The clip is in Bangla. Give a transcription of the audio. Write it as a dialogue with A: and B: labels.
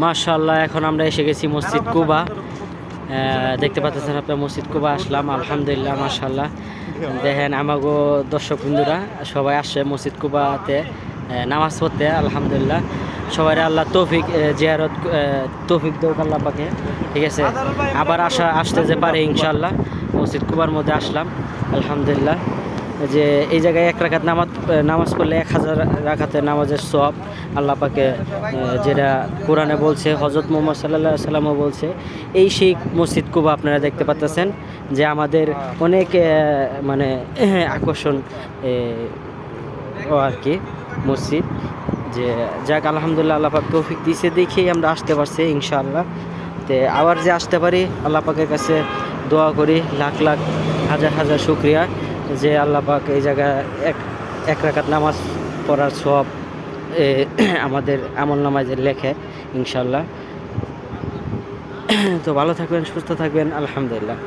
A: মাশাআল্লাহ, এখন আমরা এসে গেছি মসজিদ কুবা। দেখতে পাচ্ছেন আপনার মসজিদ কুবা আসলাম, আলহামদুলিল্লাহ মাশাআল্লাহ। দেখেন আমাগো দর্শক বন্ধুরা সবাই আসছে মসজিদ কুবাতে নামাজ পড়তে, আলহামদুলিল্লাহ। সবাই আল্লাহ তৌফিক জিয়ারত তৌফিক দৌক আল্লাহ পাকে, ঠিক আছে। আবার আসতে যে পারে ইনশাআল্লাহ। মসজিদ কুবার মধ্যে আসলাম, আলহামদুলিল্লাহ। যে এই জায়গায় 1 রাকাত নামাজ পড়লে 1000 রাকাতের নামাজের সওয়াব আল্লাহ পাকে, যেটা কোরআনে বলছে, হযরত মুহাম্মদ সাল্লাল্লাহু আলাইহি সাল্লামও বলছে। এই সেই মসজিদ কুবা আপনারা দেখতে পাচ্ছেন, যে আমাদের অনেক মানে আকর্ষণ আর কি মসজিদ। যে যাক আলহামদুলিল্লাহ, আল্লাহ পাক তৌফিক দিয়েছে দেখেই আমরা আসতে পারছি ইনশাআল্লাহ। তো আবার যে আসতে পারি আল্লাহ পাকের কাছে দোয়া করি, লাখ লাখ হাজার হাজার শুকরিয়া যে আল্লাহ পাক এই জায়গায় এক রাকাত নামাজ পড়ার সওয়াব আমাদের আমল নামায় লেখে ইনশাআল্লাহ। তো ভালো থাকবেন, সুস্থ থাকবেন, আলহামদুলিল্লাহ।